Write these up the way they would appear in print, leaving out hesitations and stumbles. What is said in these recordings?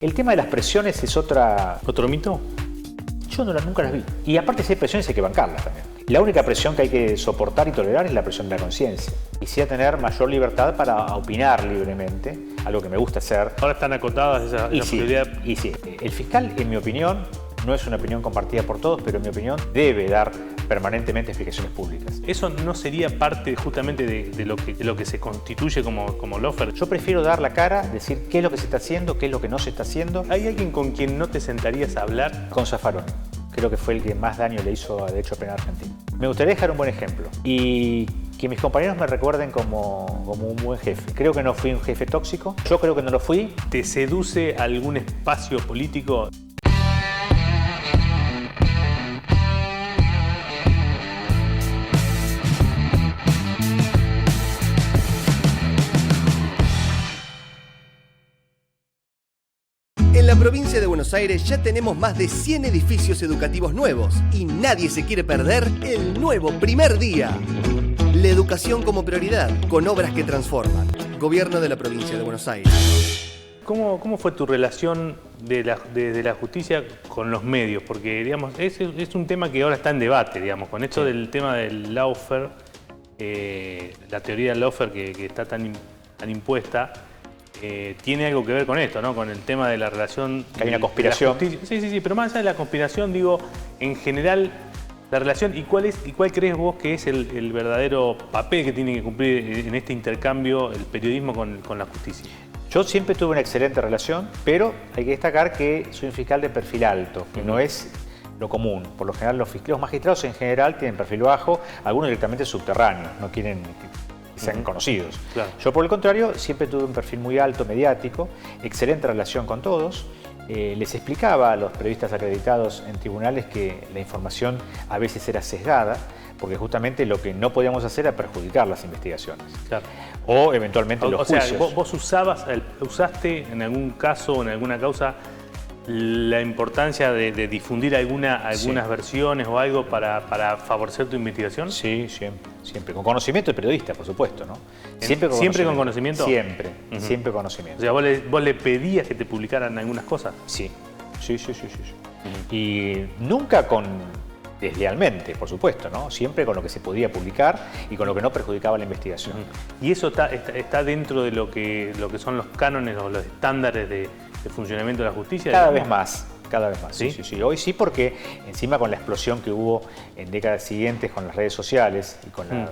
El tema de las presiones es ¿Otro mito? Yo nunca las vi. Y aparte si hay presiones hay que bancarlas también. La única presión que hay que soportar y tolerar es la presión de la conciencia. Quisiera tener mayor libertad para opinar libremente, algo que me gusta hacer. Ahora están acotadas esa posibilidad. Y sí, el fiscal, en mi opinión, no es una opinión compartida por todos, pero en mi opinión debe dar permanentemente explicaciones públicas. ¿Eso no sería parte justamente de lo que se constituye como lawfare? Yo prefiero dar la cara, decir qué es lo que se está haciendo, qué es lo que no se está haciendo. ¿Hay alguien con quien no te sentarías a hablar? Con Zaffaroni. Creo que fue el que más daño le hizo a Derecho Penal Argentino. Me gustaría dejar un buen ejemplo y que mis compañeros me recuerden como un buen jefe. Creo que no fui un jefe tóxico, yo creo que no lo fui. ¿Te seduce algún espacio político? En la provincia de Buenos Aires ya tenemos más de 100 edificios educativos nuevos y nadie se quiere perder el nuevo primer día. La educación como prioridad, con obras que transforman. Gobierno de la provincia de Buenos Aires. ¿Cómo fue tu relación de la justicia con los medios? Porque, digamos, es un tema que ahora está en debate, digamos, con esto del tema del lawfare, la teoría del lawfare que está tan impuesta. Tiene algo que ver con esto, ¿no? Con el tema de la relación... Que hay una conspiración. Sí, pero más allá de la conspiración, digo, en general, la relación, ¿y cuál crees vos que es el verdadero papel que tiene que cumplir en este intercambio el periodismo con la justicia? Yo siempre tuve una excelente relación, pero hay que destacar que soy un fiscal de perfil alto, que no es lo común. Por lo general, los magistrados en general tienen perfil bajo, algunos directamente subterráneos, no quieren que sean conocidos. Claro. Yo, por el contrario, siempre tuve un perfil muy alto, mediático, excelente relación con todos. Les explicaba a los periodistas acreditados en tribunales que la información a veces era sesgada, porque justamente lo que no podíamos hacer era perjudicar las investigaciones. Claro. O eventualmente los juicios. O sea, vos usaste en algún caso o en alguna causa la importancia de difundir algunas versiones o algo para favorecer tu investigación. Sí, siempre. Con conocimiento del periodista, por supuesto, ¿no? ¿Siempre con conocimiento? Siempre, siempre conocimiento. O sea, vos le pedías que te publicaran algunas cosas. Sí. Y nunca deslealmente, por supuesto, ¿no? Siempre con lo que se podía publicar y con lo que no perjudicaba la investigación. ¿Y eso está dentro de lo que son los cánones o los estándares de funcionamiento de la justicia? Cada vez más. ¿Sí? Sí. Hoy sí, porque encima con la explosión que hubo en décadas siguientes con las redes sociales y con la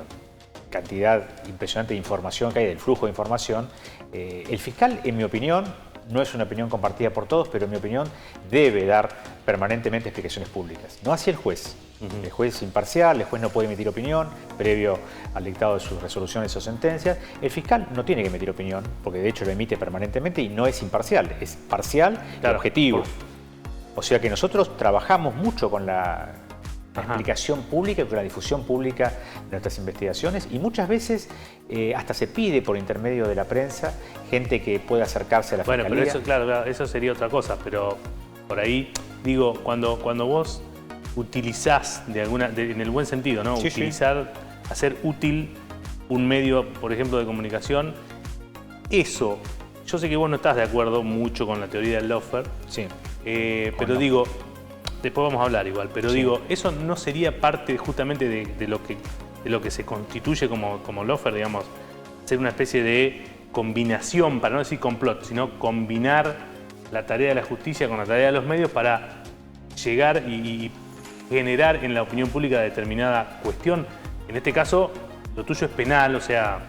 cantidad impresionante de información que hay, del flujo de información, el fiscal, en mi opinión, no es una opinión compartida por todos, pero en mi opinión debe dar permanentemente explicaciones públicas. No así el juez. El juez es imparcial, el juez no puede emitir opinión previo al dictado de sus resoluciones o sentencias. El fiscal no tiene que emitir opinión, porque de hecho lo emite permanentemente y no es imparcial, es parcial y objetivo. O sea que nosotros trabajamos mucho con la explicación pública y con la difusión pública de nuestras investigaciones y muchas veces hasta se pide por intermedio de la prensa gente que pueda acercarse a la fiscalía. Bueno, pero eso, claro, eso sería otra cosa, pero por ahí, digo, cuando vos utilizás en el buen sentido, ¿no? Sí, hacer útil un medio, por ejemplo, de comunicación, eso, yo sé que vos no estás de acuerdo mucho con la teoría del lawfare, pero digo, después vamos a hablar igual, pero digo, eso no sería parte justamente de lo que se constituye como lawfare, digamos, ser una especie de combinación, para no decir complot, sino combinar la tarea de la justicia con la tarea de los medios para llegar y generar en la opinión pública determinada cuestión. En este caso, lo tuyo es penal, o sea,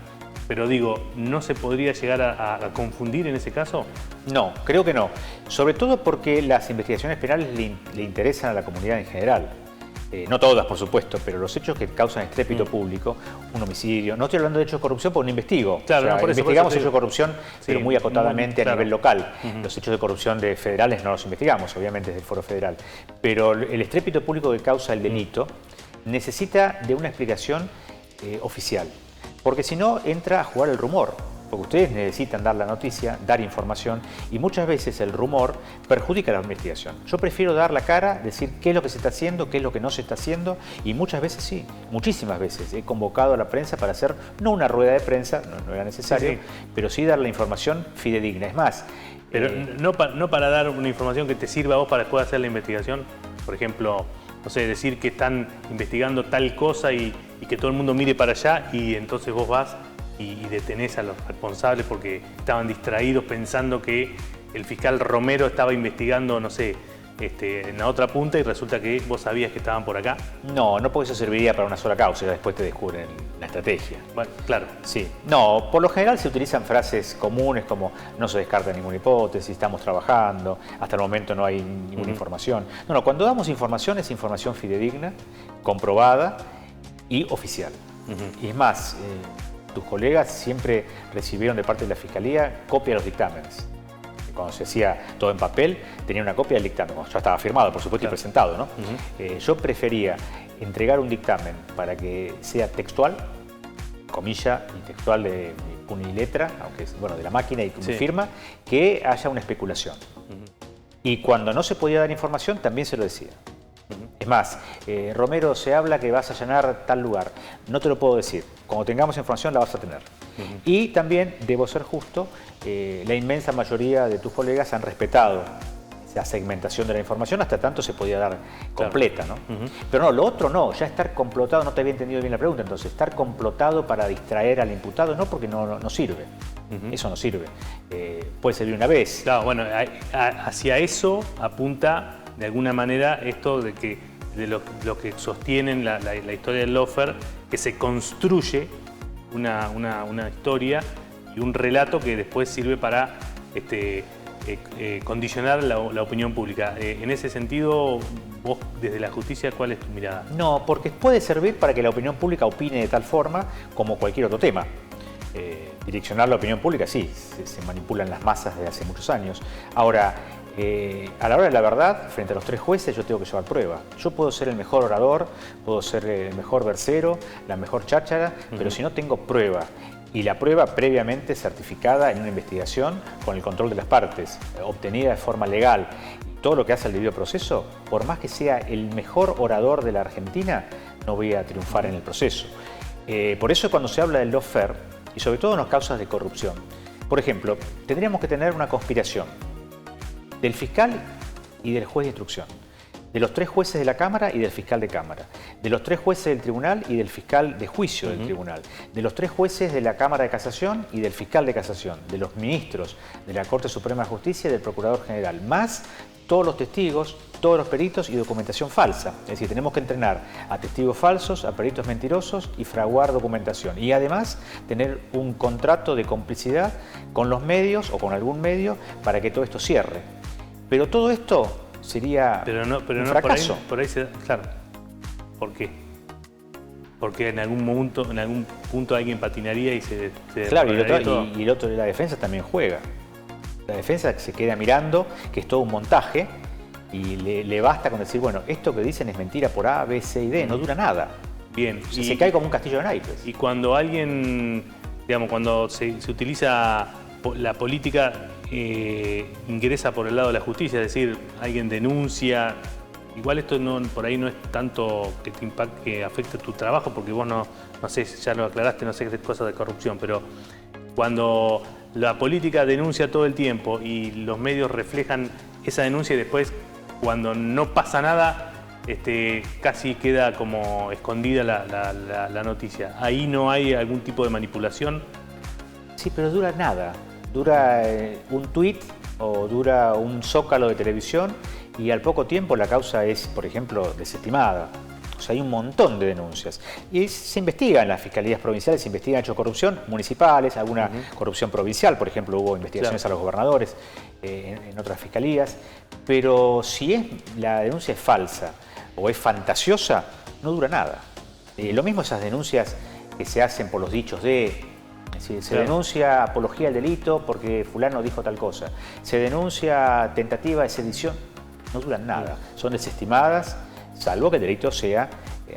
pero digo, ¿no se podría llegar a confundir en ese caso? No, creo que no. Sobre todo porque las investigaciones penales le interesan a la comunidad en general. No todas, por supuesto, pero los hechos que causan estrépito público, un homicidio, no estoy hablando de hechos de corrupción porque no investigo. Claro, o sea, por eso, investigamos hechos de corrupción, pero sí, muy acotadamente a nivel local. Los hechos de corrupción de federales no los investigamos, obviamente desde el Foro Federal. Pero el estrépito público que causa el delito necesita de una explicación oficial, porque si no entra a jugar el rumor. Porque ustedes necesitan dar la noticia, dar información y muchas veces el rumor perjudica la investigación. Yo prefiero dar la cara, decir qué es lo que se está haciendo, qué es lo que no se está haciendo y muchas veces sí, muchísimas veces he convocado a la prensa para hacer, no una rueda de prensa, no era necesario, pero sí dar la información fidedigna. Es más, Pero no para dar una información que te sirva a vos para después hacer la investigación. Por ejemplo, no sé, decir que están investigando tal cosa y que todo el mundo mire para allá y entonces vos vas y detenés a los responsables porque estaban distraídos pensando que el fiscal Romero estaba investigando, no sé, en la otra punta y resulta que vos sabías que estaban por acá. No, porque eso serviría para una sola causa, ya después te descubren la estrategia. Bueno, claro. Sí. No, por lo general se utilizan frases comunes como no se descarta ninguna hipótesis, estamos trabajando, hasta el momento no hay ninguna información. No, cuando damos información es información fidedigna, comprobada y oficial. Y es más, tus colegas siempre recibieron de parte de la Fiscalía copia de los dictámenes. Cuando se hacía todo en papel, tenía una copia del dictamen, cuando ya estaba firmado, por supuesto, y presentado, ¿no? Yo prefería entregar un dictamen para que sea textual, comilla y textual de puño y letra, aunque es de la máquina y con mi firma, que haya una especulación. Y cuando no se podía dar información, también se lo decía. Es más, Romero, se habla que vas a allanar tal lugar. No te lo puedo decir. Cuando tengamos información la vas a tener. Y también, debo ser justo, la inmensa mayoría de tus colegas han respetado esa segmentación de la información, hasta tanto se podía dar completa, ¿no? Pero no, lo otro no, ya estar complotado, no te había entendido bien la pregunta, entonces, estar complotado para distraer al imputado, no, porque no sirve. Eso no sirve. Puede servir una vez. Claro, bueno, hacia eso apunta de alguna manera esto de lo que sostienen la historia del lawfare, que se construye una historia y un relato que después sirve para condicionar la opinión pública. En ese sentido, vos desde la justicia, ¿cuál es tu mirada? No, porque puede servir para que la opinión pública opine de tal forma como cualquier otro tema. Direccionar la opinión pública, sí, se manipulan las masas desde hace muchos años. Ahora, a la hora de la verdad, frente a los 3 jueces, yo tengo que llevar prueba. Yo puedo ser el mejor orador, puedo ser el mejor versero, la mejor cháchara, pero si no tengo prueba, y la prueba previamente certificada en una investigación con el control de las partes, obtenida de forma legal, y todo lo que hace el debido proceso, por más que sea el mejor orador de la Argentina, no voy a triunfar en el proceso. Por eso cuando se habla del lawfare, y sobre todo en las causas de corrupción, por ejemplo, tendríamos que tener una conspiración del fiscal y del juez de instrucción, de los 3 jueces de la Cámara y del fiscal de Cámara, de los 3 jueces del tribunal y del fiscal de juicio del tribunal, de los 3 jueces de la Cámara de Casación y del fiscal de Casación, de los ministros de la Corte Suprema de Justicia y del Procurador General, más todos los testigos, todos los peritos y documentación falsa. Es decir, tenemos que entrenar a testigos falsos, a peritos mentirosos y fraguar documentación. Y además tener un contrato de complicidad con los medios o con algún medio para que todo esto cierre. Pero todo esto sería un fracaso. Por ahí se da, claro. ¿Por qué? Porque en algún punto alguien patinaría y se claro, y el otro de la defensa también juega. La defensa se queda mirando, que es todo un montaje, y le basta con decir, bueno, esto que dicen es mentira por A, B, C y D, no dura nada. Bien. O sea, se cae como un castillo de naipes. Y cuando alguien, digamos, cuando se utiliza la política, ingresa por el lado de la justicia, es decir, alguien denuncia, igual esto por ahí no es tanto que te impacte, que afecte tu trabajo, porque vos no sé, ya lo aclaraste, no sé qué cosas de corrupción, pero cuando la política denuncia todo el tiempo y los medios reflejan esa denuncia y después cuando no pasa nada, casi queda como escondida la noticia. ¿Ahí no hay algún tipo de manipulación? Sí, pero dura nada. Dura un tuit o dura un zócalo de televisión y al poco tiempo la causa es, por ejemplo, desestimada. O sea, hay un montón de denuncias. Y se investiga en las fiscalías provinciales, se investigan hechos de corrupción municipales, alguna corrupción provincial, por ejemplo, hubo investigaciones a los gobernadores en otras fiscalías. Pero si la denuncia es falsa o es fantasiosa, no dura nada. Lo mismo esas denuncias que se hacen por los dichos de... Se denuncia apología al delito porque fulano dijo tal cosa. Se denuncia tentativa de sedición. No duran nada. Son desestimadas, salvo que el delito sea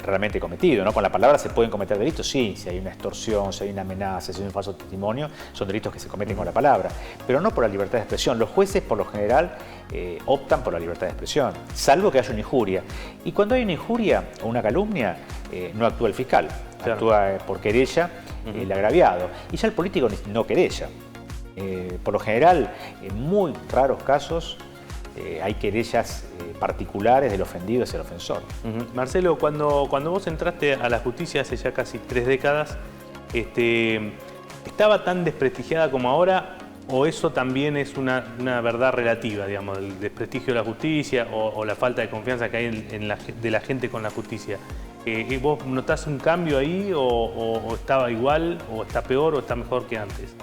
realmente cometido, ¿no? Con la palabra se pueden cometer delitos, sí. Si hay una extorsión, si hay una amenaza, si hay un falso testimonio, son delitos que se cometen con la palabra. Pero no por la libertad de expresión. Los jueces, por lo general, optan por la libertad de expresión, salvo que haya una injuria. Y cuando hay una injuria o una calumnia, no actúa el fiscal. Actúa por querella el agraviado. Y ya el político no querella. Por lo general, en muy raros casos, hay querellas particulares del ofendido hacia el ofensor. Marcelo, cuando vos entraste a la justicia hace ya casi 3 décadas, ¿estaba tan desprestigiada como ahora o eso también es una verdad relativa, digamos, el desprestigio de la justicia o la falta de confianza que hay de la gente con la justicia? ¿Vos notás un cambio ahí o estaba igual o está peor o está mejor que antes?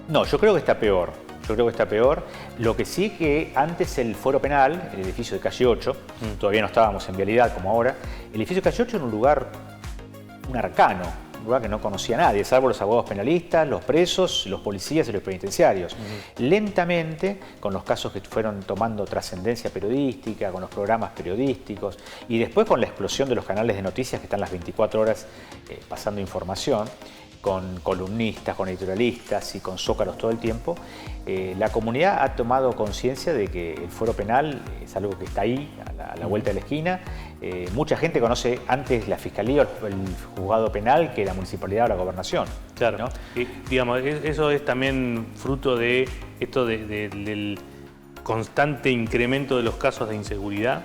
No, yo creo que está peor. Yo creo que está peor. Lo que sí que antes el Foro Penal, el edificio de Calle 8, todavía no estábamos en vialidad como ahora, el edificio de Calle 8 era un lugar, un arcano, un lugar que no conocía a nadie, salvo los abogados penalistas, los presos, los policías y los penitenciarios. Lentamente, con los casos que fueron tomando trascendencia periodística, con los programas periodísticos y después con la explosión de los canales de noticias que están las 24 horas pasando información, con columnistas, con editorialistas y con zócalos todo el tiempo, la comunidad ha tomado conciencia de que el Foro Penal es algo que está ahí, a la vuelta de la esquina. Mucha gente conoce antes la Fiscalía o el Juzgado Penal que la Municipalidad o la Gobernación. Claro, ¿no? Digamos, eso es también fruto de esto del constante incremento de los casos de inseguridad.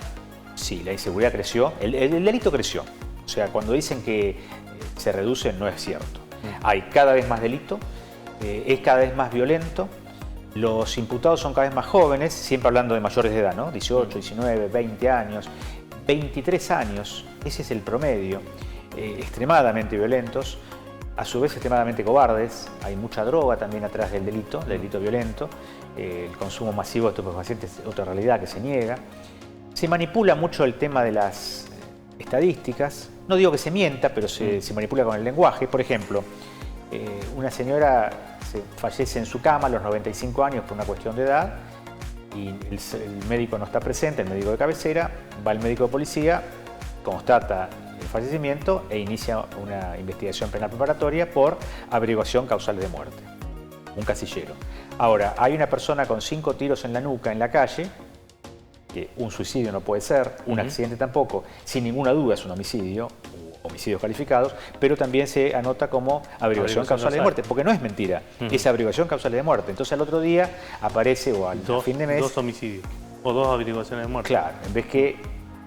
Sí, la inseguridad creció, el delito creció. O sea, cuando dicen que se reduce, no es cierto. Hay cada vez más delito, es cada vez más violento, los imputados son cada vez más jóvenes, siempre hablando de mayores de edad, ¿no? 18, 19, 20 años, 23 años, ese es el promedio, extremadamente violentos, a su vez extremadamente cobardes, hay mucha droga también atrás del delito violento, el consumo masivo de estupefacientes es otra realidad que se niega. Se manipula mucho el tema de las estadísticas. No digo que se mienta, pero se manipula con el lenguaje. Por ejemplo, una señora fallece en su cama a los 95 años por una cuestión de edad y el médico no está presente, el médico de cabecera, va el médico de policía, constata el fallecimiento e inicia una investigación penal preparatoria por averiguación causal de muerte. Un casillero. Ahora, hay una persona con 5 tiros en la nuca en la calle, que un suicidio no puede ser, un accidente tampoco, sin ninguna duda es un homicidio, homicidios calificados, pero también se anota como averiguación causal de muerte, porque no es mentira, es averiguación causal de muerte. Entonces al otro día aparece o al fin de mes... 2 homicidios o 2 averiguaciones de muerte. Claro, en vez que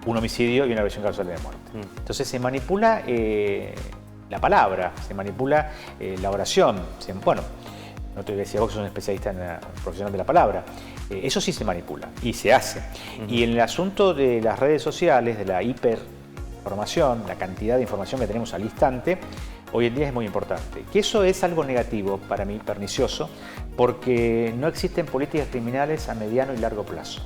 un homicidio y una averiguación causal de muerte. Entonces se manipula la palabra, se manipula la oración. Bueno, no te voy a decir vos que sos un especialista en la profesional de la palabra. Eso sí se manipula y se hace. Y en el asunto de las redes sociales, de la hiperinformación, la cantidad de información que tenemos al instante, hoy en día es muy importante. Que eso es algo negativo para mí, pernicioso, porque no existen políticas criminales a mediano y largo plazo.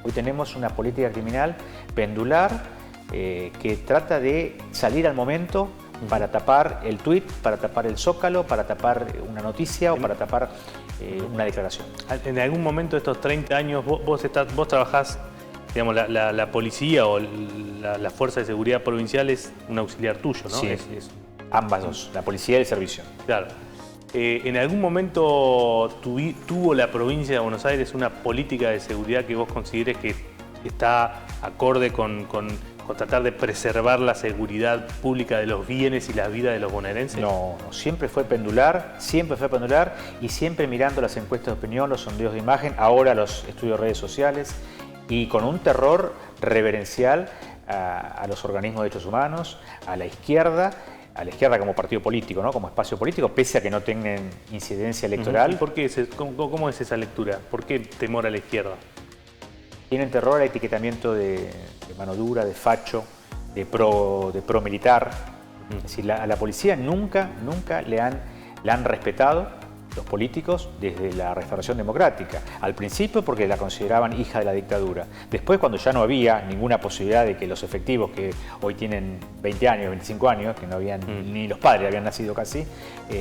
Hoy tenemos una política criminal pendular que trata de salir al momento para tapar el tuit, para tapar el zócalo, para tapar una noticia o para tapar una declaración. En algún momento de estos 30 años vos trabajás, digamos, la policía o la fuerza de seguridad provincial es un auxiliar tuyo, ¿no? Sí, ambas dos, la policía y el servicio. Claro. ¿En algún momento tuvo la provincia de Buenos Aires una política de seguridad que vos consideres que está acorde con tratar de preservar la seguridad pública de los bienes y las vidas de los bonaerenses? No, siempre fue pendular y siempre mirando las encuestas de opinión, los sondeos de imagen, ahora los estudios de redes sociales y con un terror reverencial a los organismos de derechos humanos, a la izquierda como partido político, ¿no? Como espacio político, pese a que no tengan incidencia electoral. ¿Y por qué cómo es esa lectura? ¿Por qué temor a la izquierda? Tienen terror al etiquetamiento de mano dura, de facho, de pro militar. Es decir, a la policía nunca la han respetado los políticos desde la restauración democrática. Al principio porque la consideraban hija de la dictadura. Después, cuando ya no había ninguna posibilidad de que los efectivos que hoy tienen 20 años, 25 años, que no habían ni los padres habían nacido casi,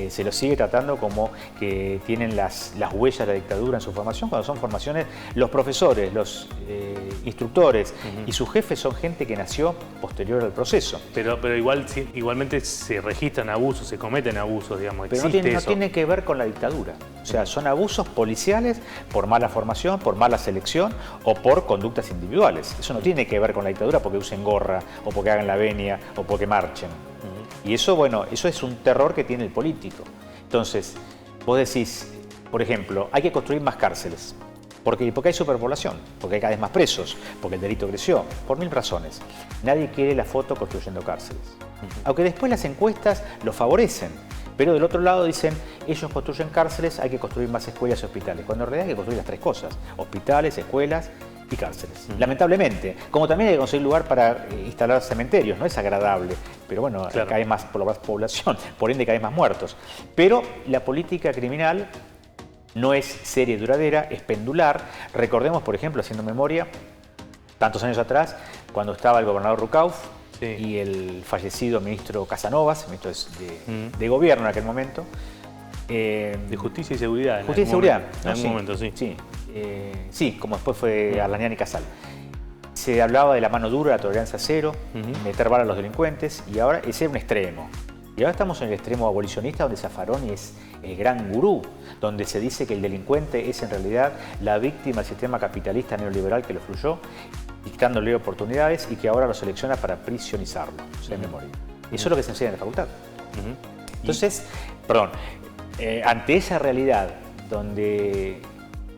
se los sigue tratando como que tienen las huellas de la dictadura en su formación, cuando son formaciones, los profesores, los instructores y sus jefes son gente que nació posterior al proceso. Pero igualmente se registran abusos, se cometen abusos, digamos. Pero no tiene que ver con la dictadura. O sea, son abusos policiales por mala formación, por mala selección o por conductas individuales. Eso no tiene que ver con la dictadura porque usen gorra o porque hagan la venia o porque marchen. Y eso, bueno, eso es un terror que tiene el político. Entonces, vos decís, Por ejemplo, hay que construir más cárceles. Porque hay superpoblación, porque hay cada vez más presos, porque el delito creció, por 1000 razones. Nadie quiere la foto construyendo cárceles. Aunque después las encuestas lo favorecen, pero del otro lado dicen, ellos construyen cárceles, hay que construir más escuelas y hospitales, cuando en realidad hay que construir las tres cosas, hospitales, escuelas y cárceles. Lamentablemente, como también hay que conseguir lugar para instalar cementerios, no es agradable, pero bueno, claro, cada vez más población, por ende cada vez más muertos. Pero la política criminal no es seria y duradera, es pendular. Recordemos, por ejemplo, haciendo memoria, tantos años atrás, cuando estaba el gobernador Rucauf y el fallecido ministro Casanovas, ministro de Gobierno en aquel momento. De Justicia y Seguridad. Justicia y Seguridad. En algún momento, sí. Sí, como después fue Arlañán y Casal. Se hablaba de la mano dura, la tolerancia cero, meter bala a los delincuentes, y ahora ese era un extremo. Y ahora estamos en el extremo abolicionista, donde Zaffaroni es el gran gurú, donde se dice que el delincuente es en realidad la víctima del sistema capitalista neoliberal que lo fluyó, dictándole oportunidades y que ahora lo selecciona para prisionizarlo, o sea, en memoria. Eso es lo que se enseña en la facultad. Entonces, ante esa realidad donde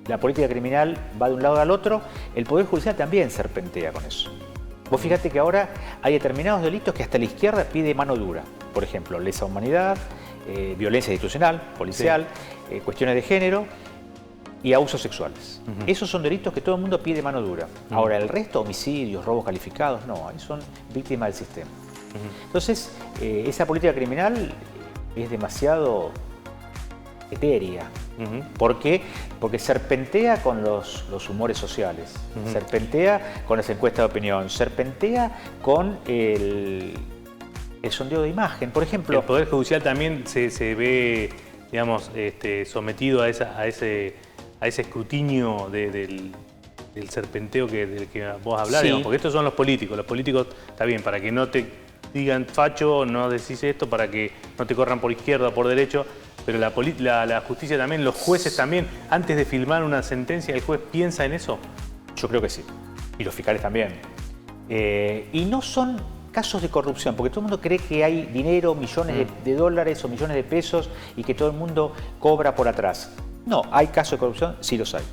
la política criminal va de un lado al otro, el Poder Judicial también serpentea con eso. Vos fíjate que ahora hay determinados delitos que hasta la izquierda pide mano dura. Por ejemplo, lesa humanidad, violencia institucional, policial, cuestiones de género y abusos sexuales. Esos son delitos que todo el mundo pide mano dura. Ahora, el resto, homicidios, robos calificados, no, ahí son víctimas del sistema. Entonces, esa política criminal es demasiado etérea. ¿Por qué? Porque serpentea con los humores sociales, serpentea con las encuestas de opinión, serpentea con el sondeo de imagen. Por ejemplo, el Poder Judicial también se ve, digamos, sometido a ese escrutinio del serpenteo del que vos hablás, digamos, porque estos son los políticos. Los políticos, está bien, para que no te digan facho, no decís esto, para que no te corran por izquierda o por derecho. Pero la justicia también, los jueces también, antes de firmar una sentencia, ¿el juez piensa en eso? Yo creo que sí. Y los fiscales también. Y no son casos de corrupción, porque todo el mundo cree que hay dinero, millones de dólares o millones de pesos y que todo el mundo cobra por atrás. No, hay casos de corrupción, sí los hay.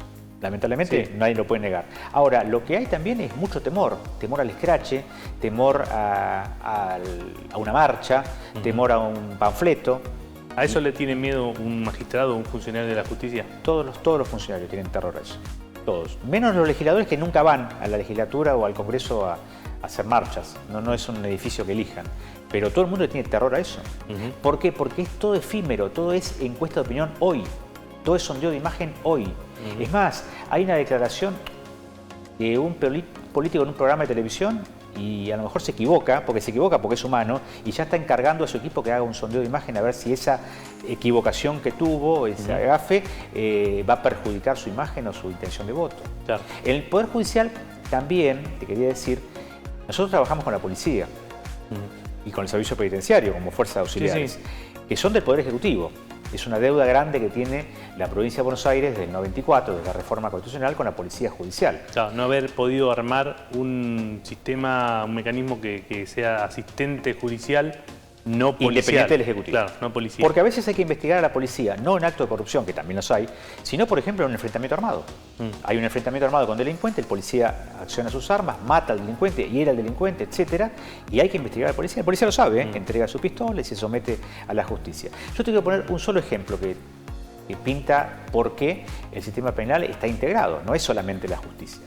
Lamentablemente nadie lo puede negar. Ahora, lo que hay también es mucho temor. Temor al escrache, temor a una marcha, temor a un panfleto. ¿A eso le tiene miedo un magistrado o un funcionario de la justicia? Todos los funcionarios tienen terror a eso. Todos. Menos los legisladores que nunca van a la legislatura o al Congreso a hacer marchas. No es un edificio que elijan. Pero todo el mundo tiene terror a eso. ¿Por qué? Porque es todo efímero, todo es encuesta de opinión hoy. Todo es sondeo de imagen hoy. Es más, hay una declaración de un político en un programa de televisión y a lo mejor se equivoca porque es humano y ya está encargando a su equipo que haga un sondeo de imagen a ver si esa equivocación que tuvo, ese gafe, va a perjudicar su imagen o su intención de voto. Claro. En el Poder Judicial también, te quería decir, nosotros trabajamos con la policía y con el servicio penitenciario como fuerzas auxiliares, que son del Poder Ejecutivo. Es una deuda grande que tiene la provincia de Buenos Aires desde el 94, desde la reforma constitucional, con la policía judicial. Claro, no haber podido armar un sistema, un mecanismo que sea asistente judicial, no policial. Independiente del Ejecutivo. Claro, no policial. Porque a veces hay que investigar a la policía, no en actos de corrupción, que también los hay, sino, por ejemplo, en un enfrentamiento armado. Hay un enfrentamiento armado con delincuente, el policía acciona sus armas, mata al delincuente, hiere al delincuente, etc. Y hay que investigar a la policía. La policía lo sabe, entrega su pistola y se somete a la justicia. Yo te quiero poner un solo ejemplo que pinta por qué el sistema penal está integrado, no es solamente la justicia.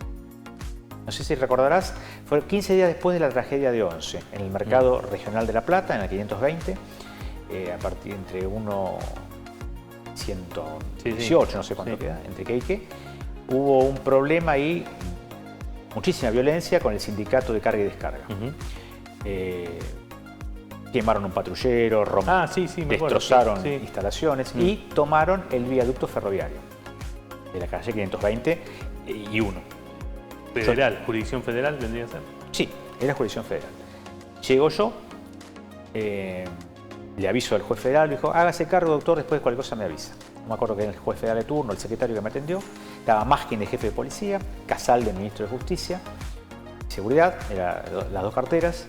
No sé si recordarás, fue 15 días después de la tragedia de Once, en el mercado regional de La Plata, en la 520, a partir entre 118, no sé cuánto queda, entre qué y qué, hubo un problema ahí, muchísima violencia con el sindicato de carga y descarga. Quemaron un patrullero, destrozaron instalaciones y tomaron el viaducto ferroviario de la calle 520 y 1. ¿Federal? ¿Jurisdicción federal vendría a ser? Sí, era jurisdicción federal. Llego yo, le aviso al juez federal, me dijo, hágase cargo, doctor, después de cualquier cosa me avisa. No me acuerdo que era el juez federal de turno, el secretario que me atendió, estaba Maskin de jefe de policía, Casal de ministro de Justicia, Seguridad, eran las dos carteras.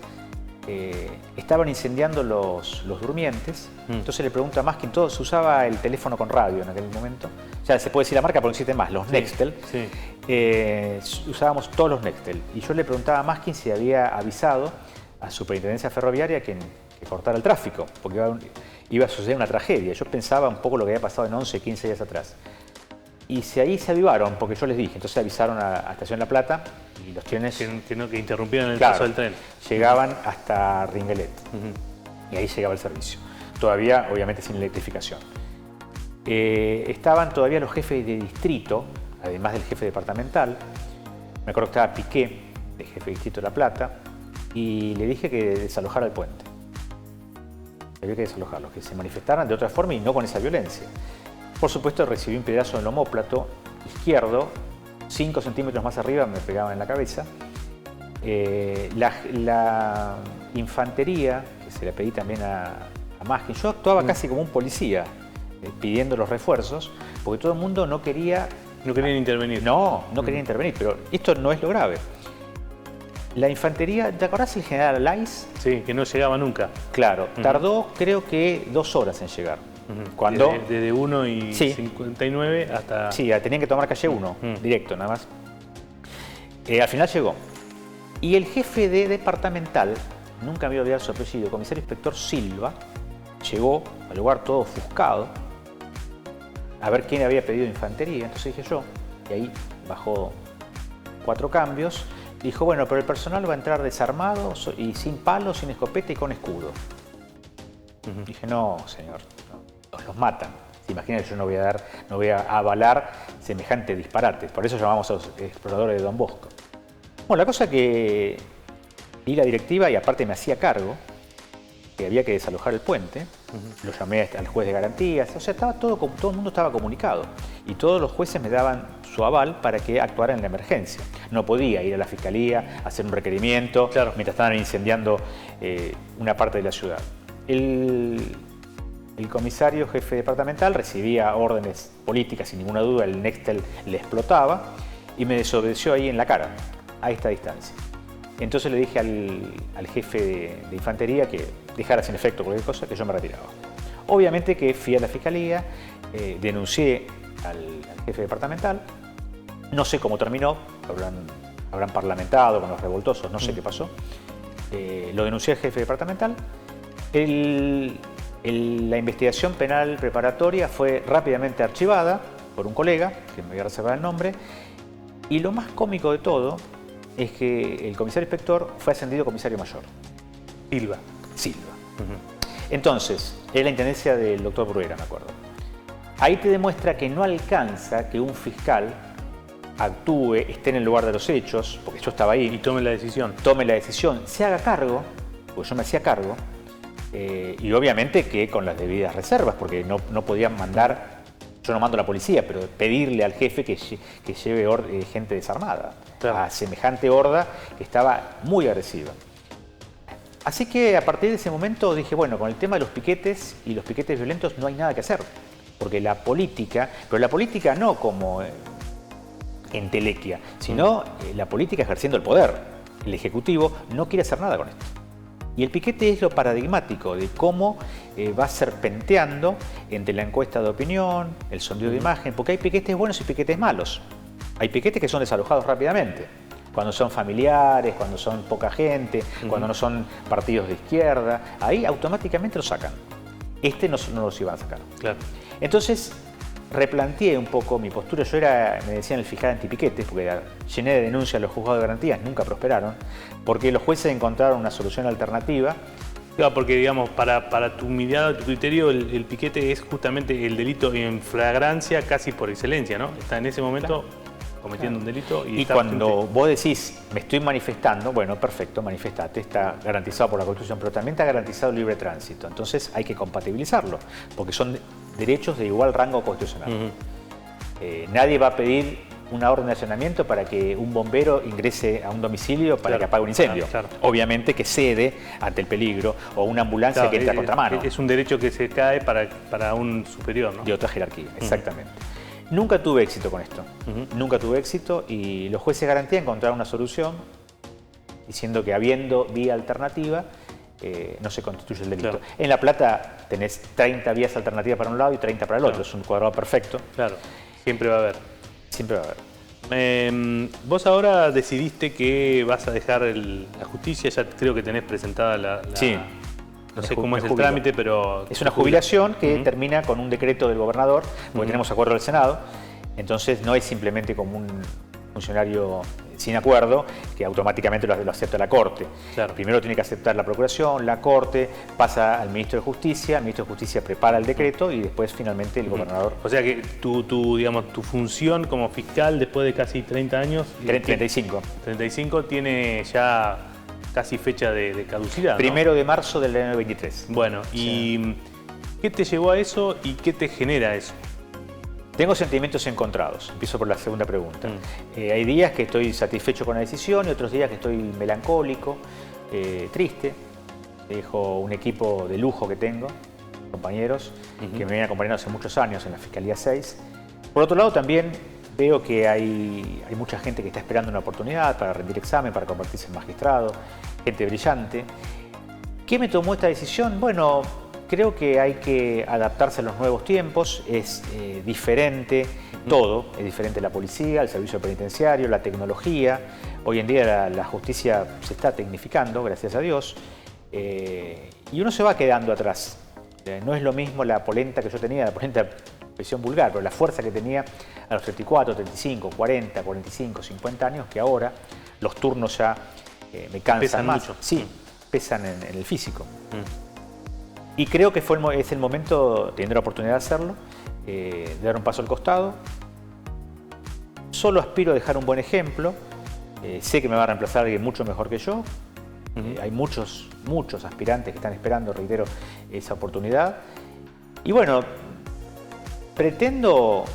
estaban incendiando los durmientes. Entonces le pregunto a Maskin, todo se usaba el teléfono con radio en aquel momento. Ya se puede decir la marca porque no existen más, los Nextel. Usábamos todos los Nextel. Y yo le preguntaba a Maskin si había avisado a Superintendencia Ferroviaria que cortara el tráfico, porque iba a suceder una tragedia. Yo pensaba un poco lo que había pasado en 11, 15 días atrás. Y ahí se avivaron, porque yo les dije. Entonces avisaron a Estación La Plata y los trenes... Que interrumpieran el claro, paso del tren. Llegaban hasta Ringelet. Y ahí llegaba el servicio. Todavía, obviamente, sin electrificación. Estaban todavía los jefes de distrito, además del jefe departamental. Me acuerdo que estaba Piqué, el jefe de distrito de La Plata, y le dije que desalojara el puente. Había que desalojarlos, que se manifestaran de otra forma y no con esa violencia. Por supuesto, recibí un pedazo en el omóplato izquierdo, 5 centímetros más arriba me pegaba en la cabeza. La infantería, que se la pedí también a Maskin, yo actuaba casi como un policía, pidiendo los refuerzos, porque todo el mundo no quería... No querían intervenir. No querían intervenir, pero esto no es lo grave. La infantería, ¿te acordás el general Lais? Sí, que no llegaba nunca. Claro, tardó creo que 2 horas en llegar. Cuando, desde 1 y 59 hasta... Sí, tenían que tomar calle 1, directo nada más. Al final llegó. Y el jefe de departamental, nunca me voy a olvidar su apellido, comisario inspector Silva, llegó al lugar todo ofuscado a ver quién había pedido infantería. Entonces dije yo, y ahí bajó 4 cambios. Dijo, bueno, pero el personal va a entrar desarmado y sin palos, sin escopeta y con escudo. Dije, no, señor, los matan. ¿Se imaginan que yo no voy a avalar semejante disparate? Por eso llamamos a los exploradores de Don Bosco. Bueno, la cosa que di la directiva y aparte me hacía cargo que había que desalojar el puente. Lo llamé al juez de garantías. O sea, todo el mundo estaba comunicado. Y todos los jueces me daban su aval para que actuara en la emergencia. No podía ir a la fiscalía, hacer un requerimiento, mientras estaban incendiando una parte de la ciudad. El comisario jefe departamental recibía órdenes políticas, sin ninguna duda, el Nextel le explotaba y me desobedeció ahí en la cara, a esta distancia. Entonces le dije al jefe de infantería que dejara sin efecto cualquier cosa, que yo me retiraba. Obviamente que fui a la fiscalía, denuncié al jefe departamental, no sé cómo terminó, habrán parlamentado con los revoltosos, no sé qué pasó. Lo denuncié al jefe departamental. La investigación penal preparatoria fue rápidamente archivada por un colega, que me voy a reservar el nombre, y lo más cómico de todo es que el comisario inspector fue ascendido a comisario mayor. Silva. Entonces, es la intendencia del doctor Bruera, me acuerdo. Ahí te demuestra que no alcanza que un fiscal actúe, esté en el lugar de los hechos, porque yo estaba ahí. Y tome la decisión. Se haga cargo, porque yo me hacía cargo, y obviamente que con las debidas reservas, porque no podían mandar, yo no mando a la policía, pero pedirle al jefe que lleve gente desarmada a semejante horda que estaba muy agresiva. Así que a partir de ese momento dije, bueno, con el tema de los piquetes y los piquetes violentos no hay nada que hacer, porque la política, pero la política no como entelequia, sino la política ejerciendo el poder. El Ejecutivo no quiere hacer nada con esto. Y el piquete es lo paradigmático de cómo va serpenteando entre la encuesta de opinión, el sondeo de imagen, porque hay piquetes buenos y piquetes malos. Hay piquetes que son desalojados rápidamente, cuando son familiares, cuando son poca gente, cuando no son partidos de izquierda, ahí automáticamente lo sacan. No los iban a sacar. Claro. Entonces replanteé un poco mi postura. Yo me decían el fiscal antipiquetes, porque llené de denuncias a los juzgados de garantías, nunca prosperaron, porque los jueces encontraron una solución alternativa. Claro, porque digamos, para tu mirada, tu criterio, el piquete es justamente el delito en flagrancia casi por excelencia, ¿no? Está en ese momento cometiendo un delito. Y cuando vos decís, me estoy manifestando, bueno, perfecto, manifestate, está garantizado por la Constitución, pero también está garantizado el libre tránsito. Entonces hay que compatibilizarlo, porque son derechos de igual rango constitucional. Nadie va a pedir una orden de allanamiento para que un bombero ingrese a un domicilio para que apague un incendio. Obviamente que cede ante el peligro, o una ambulancia que entra a contramano. Es un derecho que se cae para un superior, ¿no? De otra jerarquía, exactamente. Nunca tuve éxito con esto, nunca tuve éxito, y los jueces de garantía encontraron una solución diciendo que habiendo vía alternativa, no se constituye el delito. Claro. En La Plata tenés 30 vías alternativas para un lado y 30 para el otro, es un cuadrado perfecto. Claro, siempre va a haber. Siempre va a haber. Vos ahora decidiste que vas a dejar la justicia, ya creo que tenés presentada Sí. No sé cómo es el trámite, pero... Es una jubilación que termina con un decreto del gobernador, porque tenemos acuerdo del Senado, entonces no es simplemente como un funcionario sin acuerdo que automáticamente lo acepta la Corte. Claro. Primero tiene que aceptar la Procuración, la Corte, pasa al Ministro de Justicia, el Ministro de Justicia prepara el decreto y después finalmente el gobernador... O sea que digamos, tu función como fiscal después de casi 30 años... 35. 35 tiene ya casi fecha de caducidad, ¿no? 1 de marzo del año 23. Bueno, ¿y qué te llevó a eso y qué te genera eso? Tengo sentimientos encontrados. Empiezo por la segunda pregunta. Hay días que estoy satisfecho con la decisión y otros días que estoy melancólico, triste. Dejo un equipo de lujo que tengo, compañeros, que me vienen acompañando hace muchos años en la Fiscalía 6. Por otro lado, también veo que hay mucha gente que está esperando una oportunidad para rendir examen, para convertirse en magistrado, gente brillante. ¿Qué me tomó esta decisión? Bueno, creo que hay que adaptarse a los nuevos tiempos, es diferente todo, es diferente la policía, el servicio penitenciario, la tecnología. Hoy en día la justicia se está tecnificando, gracias a Dios, y uno se va quedando atrás. No es lo mismo la polenta que yo tenía, la polenta de expresión vulgar, pero la fuerza que tenía a los 34, 35, 40, 45, 50 años, que ahora los turnos ya me cansan pesan más. Mucho. Sí, pesan en el físico. Y creo que es el momento de tener la oportunidad de hacerlo, de dar un paso al costado. Solo aspiro a dejar un buen ejemplo. Sé que me va a reemplazar alguien mucho mejor que yo. Hay muchos aspirantes que están esperando, reitero, esa oportunidad. Y bueno, pretendo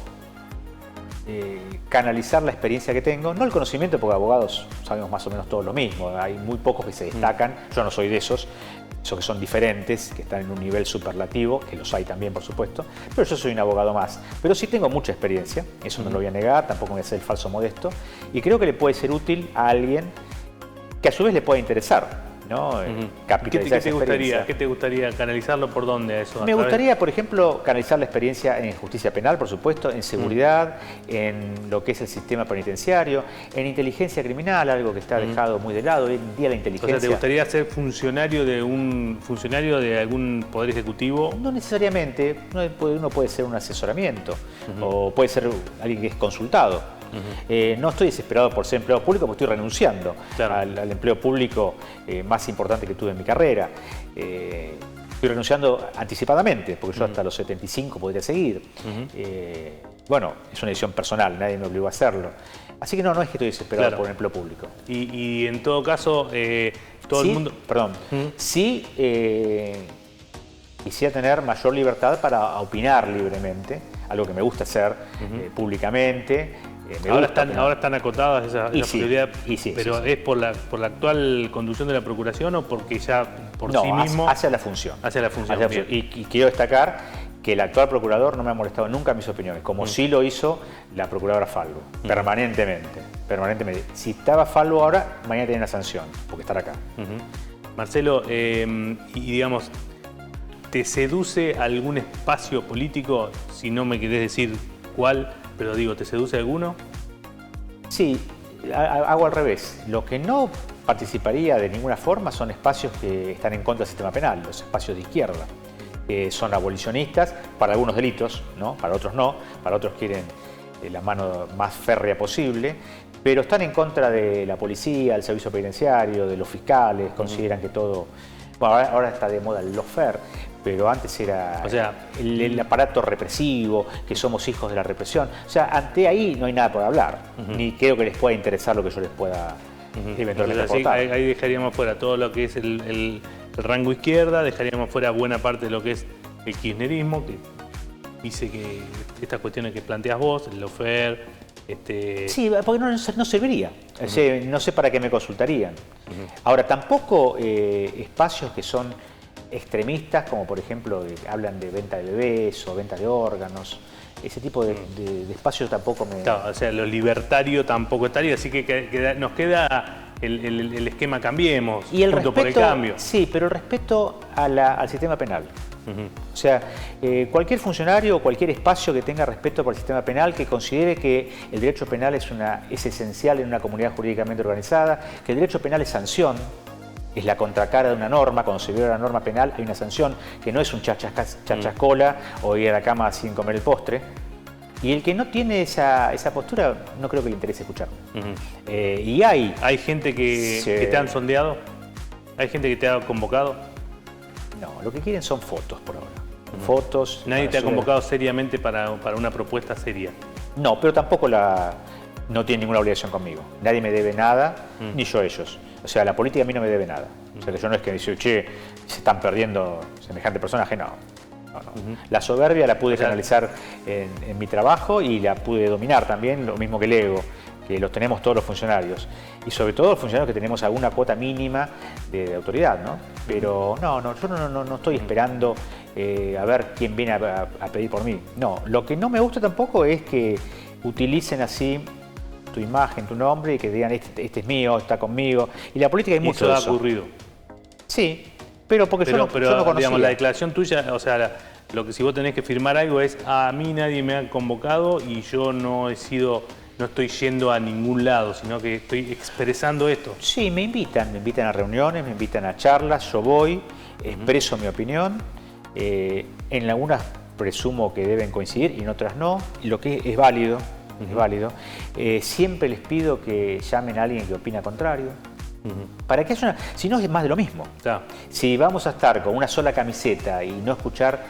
canalizar la experiencia que tengo, no el conocimiento, porque abogados sabemos más o menos todo lo mismo. Hay muy pocos que se destacan, yo no soy de esos que son diferentes, que están en un nivel superlativo, que los hay también, por supuesto, pero yo soy un abogado más. Pero sí tengo mucha experiencia, eso no lo voy a negar, tampoco voy a ser el falso modesto, y creo que le puede ser útil a alguien que a su vez le pueda interesar, ¿no? Capitalizar esa experiencia. ¿Qué te gustaría canalizarlo por dónde a eso? Me gustaría, por ejemplo, canalizar la experiencia en justicia penal, por supuesto, en seguridad, en lo que es el sistema penitenciario, en inteligencia criminal, algo que está dejado muy de lado. Hoy en día la inteligencia... O sea, ¿te gustaría ser funcionario de algún poder ejecutivo? No necesariamente. Uno puede ser un asesoramiento o puede ser alguien que es consultado. No estoy desesperado por ser empleado público porque estoy renunciando al empleo público más importante que tuve en mi carrera. Estoy renunciando anticipadamente porque yo hasta los 75 podría seguir. Bueno, es una decisión personal, nadie me obligó a hacerlo. Así que no es que estoy desesperado por el empleo público. Y en todo caso, todo el mundo... Perdón. Sí quisiera tener mayor libertad para opinar libremente, algo que me gusta hacer públicamente. Ahora están acotadas esas posibilidades, pero sí. ¿es por la actual conducción de la Procuración o porque ya por sí mismo? Hacia la función. Hacia la función. Y quiero destacar que el actual procurador no me ha molestado nunca mis opiniones, como sí lo hizo la procuradora Falvo, permanentemente. Si estaba Falvo ahora, mañana tiene una sanción, porque estará acá. Marcelo, y digamos, ¿te seduce algún espacio político? Si no me querés decir cuál, pero digo, ¿te seduce alguno? Sí, hago al revés. Lo que no participaría de ninguna forma son espacios que están en contra del sistema penal, los espacios de izquierda. Son abolicionistas para algunos delitos, ¿no? Para otros no, para otros quieren la mano más férrea posible, pero están en contra de la policía, del servicio penitenciario, de los fiscales, consideran que todo... Bueno, ahora está de moda el lawfare, pero antes era el aparato represivo, que somos hijos de la represión. O sea, ante ahí no hay nada por hablar, ni creo que les pueda interesar lo que yo les pueda eventualmente aportar. Ahí dejaríamos fuera todo lo que es el rango izquierda, dejaríamos fuera buena parte de lo que es el kirchnerismo, que dice que estas cuestiones que planteas vos, el lawfare... Sí, porque no serviría. No sé para qué me consultarían. Ahora, tampoco espacios que son extremistas, como por ejemplo hablan de venta de bebés o venta de órganos. Ese tipo de espacios tampoco me... Claro, o sea, lo libertario tampoco estaría, así que nos queda el esquema Cambiemos, y el Juntos por el Cambio. Sí, pero el respeto al sistema penal. O sea, cualquier funcionario o cualquier espacio que tenga respeto por el sistema penal, que considere que el derecho penal es esencial en una comunidad jurídicamente organizada, que el derecho penal es sanción, es la contracara de una norma. Cuando se viola la norma penal hay una sanción, que no es un chachascola o ir a la cama sin comer el postre. Y el que no tiene esa postura, no creo que le interese escuchar. Y ¿Hay gente que te han sondeado? ¿Hay gente que te ha convocado? No, lo que quieren son fotos por ahora. Fotos. ¿Nadie te ha convocado seriamente para una propuesta seria? No, pero tampoco no tiene ninguna obligación conmigo. Nadie me debe nada, ni yo a ellos. O sea, la política a mí no me debe nada. O sea, que yo no es que dice, che, se están perdiendo semejante personaje, no. La soberbia la pude canalizar en mi trabajo y la pude dominar también, lo mismo que el ego, que los tenemos todos los funcionarios. Y sobre todo los funcionarios que tenemos alguna cuota mínima de autoridad, ¿no? Pero yo no estoy esperando a ver quién viene a pedir por mí. No, lo que no me gusta tampoco es que utilicen así tu imagen, tu nombre y que digan este es mío, está conmigo. Y la política hay mucho de eso. ¿Eso ha ocurrido? Sí, pero porque yo no conocía. Digamos, la declaración tuya, o sea, lo que si vos tenés que firmar algo es a mí nadie me ha convocado y yo no estoy yendo a ningún lado, sino que estoy expresando esto. Sí, me invitan a reuniones, me invitan a charlas, yo voy, expreso mi opinión, en algunas presumo que deben coincidir y en otras no, y lo que es válido, siempre les pido que llamen a alguien que opina contrario, para que haya si no es más de lo mismo. Si vamos a estar con una sola camiseta y no escuchar,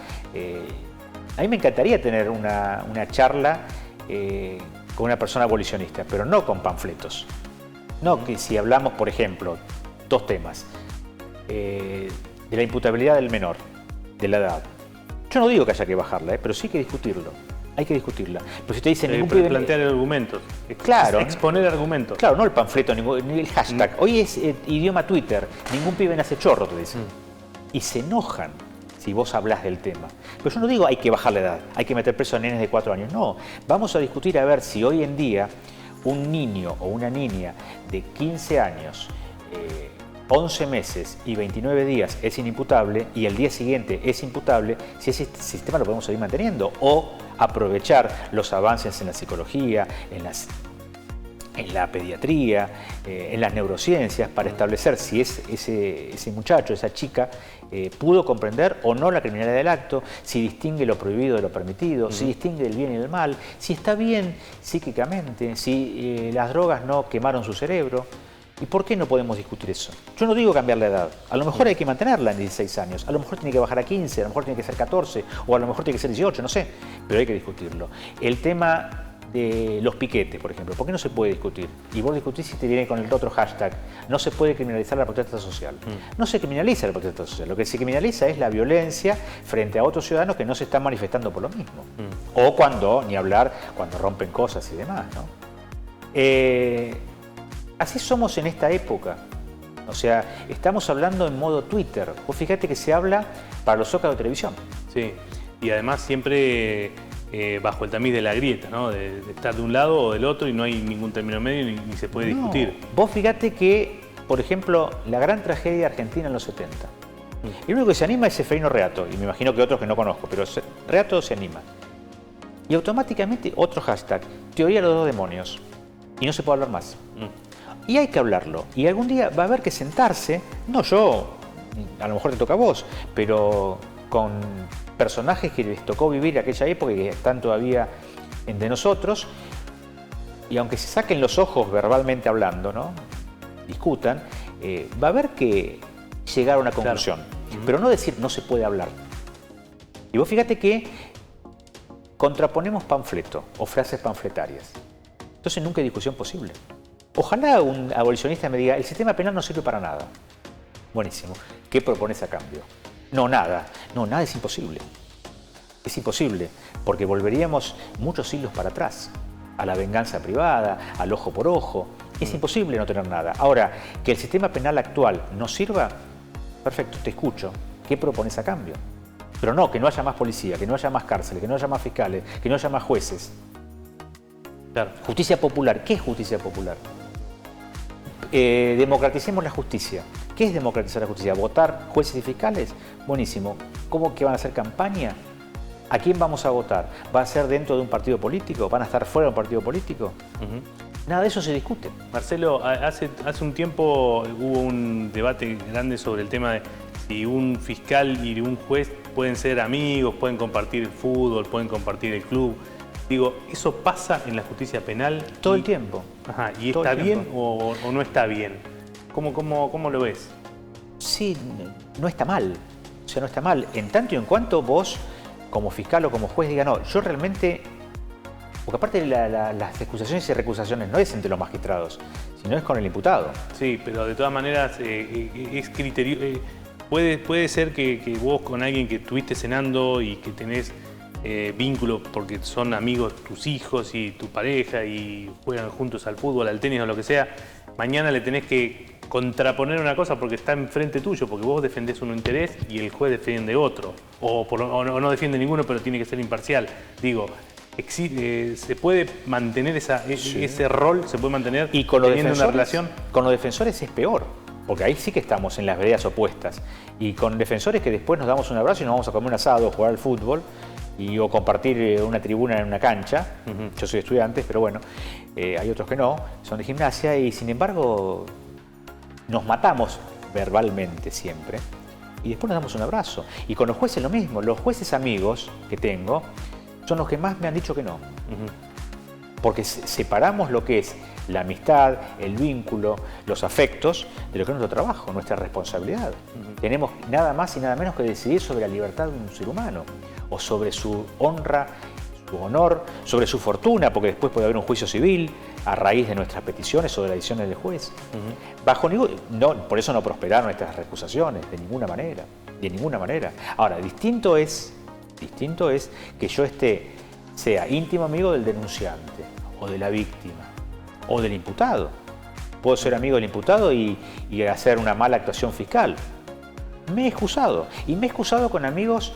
a mí me encantaría tener una charla con una persona abolicionista, pero no con panfletos. No que si hablamos, por ejemplo, dos temas, de la imputabilidad del menor, de la edad. Yo no digo que haya que bajarla, pero sí hay que discutirlo. Hay que discutirla. Pero si te dicen plantear argumentos. Claro. Exponer argumentos. Claro, no el panfleto, ni el hashtag. Hoy es idioma Twitter. Ningún pibe nace chorro, te dicen. Y se enojan si vos hablas del tema. Pero yo no digo hay que bajar la edad, hay que meter preso a nenes de 4 años. No, vamos a discutir a ver si hoy en día un niño o una niña de 15 años, 11 meses y 29 días es inimputable y el día siguiente es imputable, si ese sistema lo podemos seguir manteniendo o aprovechar los avances en la psicología, en la pediatría, en las neurociencias, para establecer si ese muchacho, esa chica, pudo comprender o no la criminalidad del acto, si distingue lo prohibido de lo permitido, si distingue el bien y el mal, si está bien psíquicamente, si las drogas no quemaron su cerebro. ¿Y por qué no podemos discutir eso? Yo no digo cambiar la edad. A lo mejor hay que mantenerla en 16 años. A lo mejor tiene que bajar a 15, a lo mejor tiene que ser 14, o a lo mejor tiene que ser 18, no sé. Pero hay que discutirlo. El tema de los piquetes, por ejemplo, ¿por qué no se puede discutir? Y vos discutís si te viene con el otro hashtag. No se puede criminalizar la protesta social. No se criminaliza la protesta social. Lo que se criminaliza es la violencia frente a otros ciudadanos que no se están manifestando por lo mismo. O cuando, ni hablar, cuando rompen cosas y demás, ¿no? Así somos en esta época. O sea, estamos hablando en modo Twitter. Vos fíjate que se habla para los zócalos de televisión. Sí, y además siempre bajo el tamiz de la grieta, ¿no? De estar de un lado o del otro y no hay ningún término medio ni se puede discutir. Vos fíjate que, por ejemplo, la gran tragedia argentina en los 70. El único que se anima es Seferino Reato, y me imagino que otros que no conozco, pero Reato se anima. Y automáticamente otro hashtag, teoría de los dos demonios. Y no se puede hablar más. Y hay que hablarlo. Y algún día va a haber que sentarse, no yo, a lo mejor te toca a vos, pero con personajes que les tocó vivir aquella época y que están todavía entre nosotros, y aunque se saquen los ojos verbalmente hablando, ¿no? Discutan, va a haber que llegar a una conclusión. Claro. Pero no decir no se puede hablar. Y vos fíjate que contraponemos panfleto o frases panfletarias. Entonces nunca hay discusión posible. Ojalá un abolicionista me diga, el sistema penal no sirve para nada. Buenísimo. ¿Qué propones a cambio? No, nada. No, nada es imposible. Es imposible, porque volveríamos muchos siglos para atrás, a la venganza privada, al ojo por ojo. Es imposible no tener nada. Ahora, que el sistema penal actual no sirva, perfecto, te escucho. ¿Qué propones a cambio? Pero no, que no haya más policía, que no haya más cárceles, que no haya más fiscales, que no haya más jueces. Claro. Justicia popular. ¿Qué es justicia popular? Democraticemos la justicia. ¿Qué es democratizar la justicia? ¿Votar jueces y fiscales? Buenísimo. ¿Cómo que van a hacer campaña? ¿A quién vamos a votar? ¿Va a ser dentro de un partido político? ¿Van a estar fuera de un partido político? Nada de eso se discute. Marcelo, hace un tiempo hubo un debate grande sobre el tema de si un fiscal y un juez pueden ser amigos, pueden compartir el fútbol, pueden compartir el club. Digo, ¿eso pasa en la justicia penal? Todo el tiempo. Ajá, ¿y está bien o no está bien? ¿Cómo lo ves? Sí, no está mal. O sea, no está mal. En tanto y en cuanto vos, como fiscal o como juez, diga, no, yo realmente... Porque aparte las acusaciones y recusaciones no es entre los magistrados, sino es con el imputado. Sí, pero de todas maneras es criterio... Puede ser que vos con alguien que estuviste cenando y que tenés vínculo porque son amigos tus hijos y tu pareja y juegan juntos al fútbol, al tenis o lo que sea, mañana le tenés que contraponer una cosa porque está enfrente tuyo, porque vos defendés un interés y el juez defiende otro. O no defiende ninguno, pero tiene que ser imparcial. Digo, ¿se puede mantener ese rol? ¿Se puede mantener y con teniendo una relación? Con los defensores es peor, porque ahí sí que estamos en las veredas opuestas. Y con defensores que después nos damos un abrazo y nos vamos a comer un asado o jugar al fútbol o compartir una tribuna en una cancha. Yo soy estudiante, pero bueno, hay otros que no, son de gimnasia y sin embargo nos matamos verbalmente siempre y después nos damos un abrazo. Y con los jueces lo mismo, los jueces amigos que tengo son los que más me han dicho que no. Porque separamos lo que es la amistad, el vínculo, los afectos, de lo que es nuestro trabajo, nuestra responsabilidad. Tenemos nada más y nada menos que decidir sobre la libertad de un ser humano, o sobre su honra, su honor, sobre su fortuna, porque después puede haber un juicio civil a raíz de nuestras peticiones o de las decisiones del juez. Por eso no prosperaron estas recusaciones, de ninguna manera. Ahora, distinto es que yo sea íntimo amigo del denunciante, o de la víctima, o del imputado. Puedo ser amigo del imputado y hacer una mala actuación fiscal. Me he excusado. Y me he excusado con amigos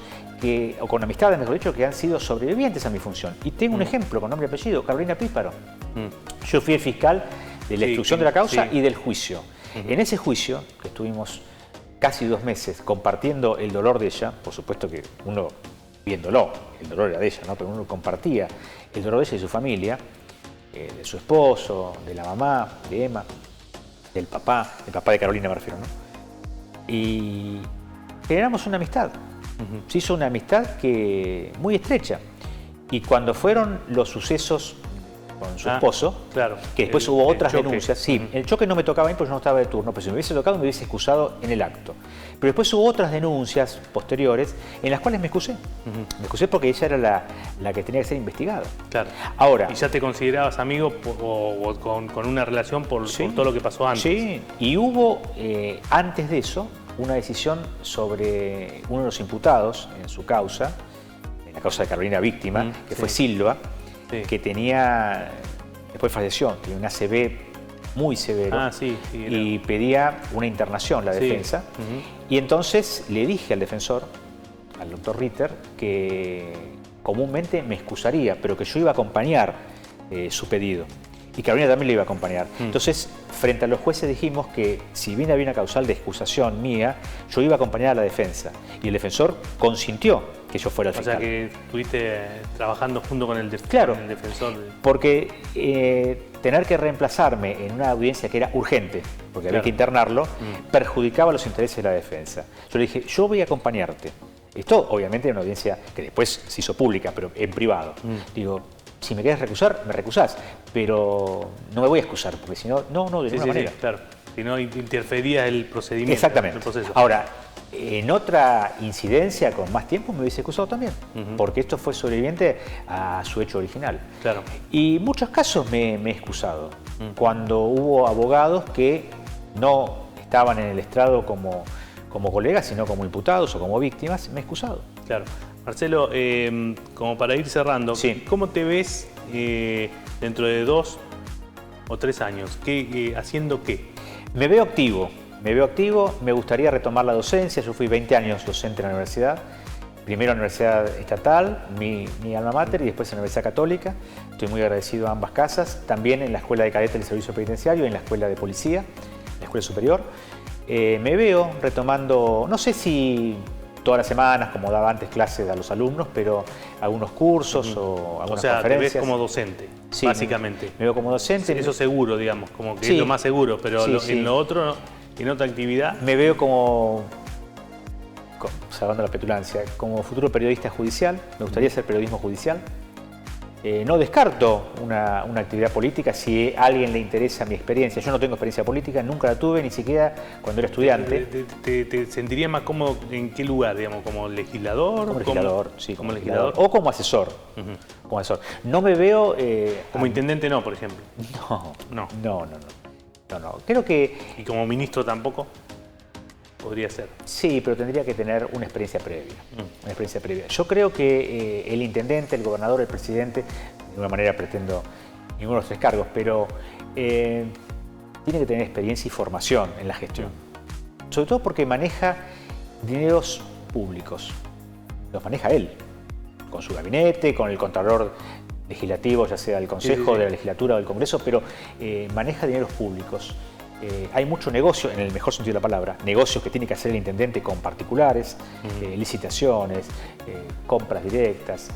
o con amistades, mejor dicho, que han sido sobrevivientes a mi función. Y tengo un ejemplo con nombre y apellido, Carolina Píparo. Yo fui el fiscal de la instrucción de la causa y del juicio. En ese juicio, que estuvimos casi 2 meses compartiendo el dolor de ella, por supuesto que uno viéndolo, el dolor era de ella, ¿no? Pero uno compartía el dolor de ella y su familia, de su esposo, de la mamá, de Emma, del papá de Carolina me refiero, ¿no? Y generamos una amistad. Se hizo una amistad muy estrecha. Y cuando fueron los sucesos con su esposo, claro, que después hubo otras choque. denuncias. Sí, el choque no me tocaba a mí porque yo no estaba de turno, pero si me hubiese tocado me hubiese excusado en el acto. Pero después hubo otras denuncias posteriores en las cuales me excusé. Me excusé porque ella era la que tenía que ser investigada. Claro. Ahora, ¿y ya te considerabas amigo o con una relación por todo lo que pasó antes? Sí, y hubo antes de eso una decisión sobre uno de los imputados en su causa, en la causa de Carolina víctima, que fue Silva, que después falleció, tenía un ACV muy severo y pedía una internación, la defensa. Y entonces le dije al defensor, al doctor Ritter, que comúnmente me excusaría, pero que yo iba a acompañar su pedido. Y Carolina también le iba a acompañar. Entonces, frente a los jueces dijimos que si bien había una causal de excusación mía, yo iba a acompañar a la defensa. Y el defensor consintió que yo fuera el fiscal. O sea que estuviste trabajando junto con el claro, con el defensor. Porque tener que reemplazarme en una audiencia que era urgente, porque había que internarlo, perjudicaba los intereses de la defensa. Yo le dije, yo voy a acompañarte. Esto obviamente era una audiencia que después se hizo pública, pero en privado. Digo, si me querés recusar, me recusás, pero no me voy a excusar, porque si no, de ninguna manera. Claro, si no interfería el procedimiento. Exactamente. El proceso. Ahora, en otra incidencia con más tiempo me hubiese excusado también, porque esto fue sobreviviente a su hecho original. Claro. Y en muchos casos me he excusado, cuando hubo abogados que no estaban en el estrado como colegas, sino como imputados o como víctimas, me he excusado. Claro. Marcelo, como para ir cerrando, ¿cómo te ves dentro de 2 o 3 años? ¿Haciendo qué? Me veo activo, me gustaría retomar la docencia. Yo fui 20 años docente en la universidad, primero en la Universidad Estatal, mi alma mater, y después en la Universidad Católica. Estoy muy agradecido a ambas casas, también en la Escuela de Cadetes del Servicio Penitenciario y en la Escuela de Policía. escuela superior. Me veo retomando, no sé si todas las semanas, como daba antes clases a los alumnos, pero algunos cursos o algunas conferencias. Te ves como docente, sí, básicamente. Me veo como docente. Eso seguro, digamos, como que sí, es lo más seguro, pero sí, en lo otro, en otra actividad. Me veo como, salvando la petulancia, como futuro periodista judicial. Me gustaría hacer periodismo judicial. No descarto una actividad política si a alguien le interesa mi experiencia. Yo no tengo experiencia política, nunca la tuve, ni siquiera cuando era estudiante. ¿Te sentirías más cómodo en qué lugar? Digamos, ¿como legislador? Como legislador, sí. Como legislador. O como asesor. Como asesor. No me veo... como intendente no, por ejemplo. No. Creo que... ¿Y como ministro tampoco? Podría ser. Sí, pero tendría que tener una experiencia previa. Una experiencia previa. Yo creo que el intendente, el gobernador, el presidente, de ninguna manera pretendo ninguno de los tres cargos, pero tiene que tener experiencia y formación en la gestión. Sobre todo porque maneja dineros públicos. Los maneja él, con su gabinete, con el contralor legislativo, ya sea del Consejo, de la Legislatura o del Congreso, pero maneja dineros públicos. Hay mucho negocio, en el mejor sentido de la palabra, negocios que tiene que hacer el intendente con particulares, licitaciones, compras directas.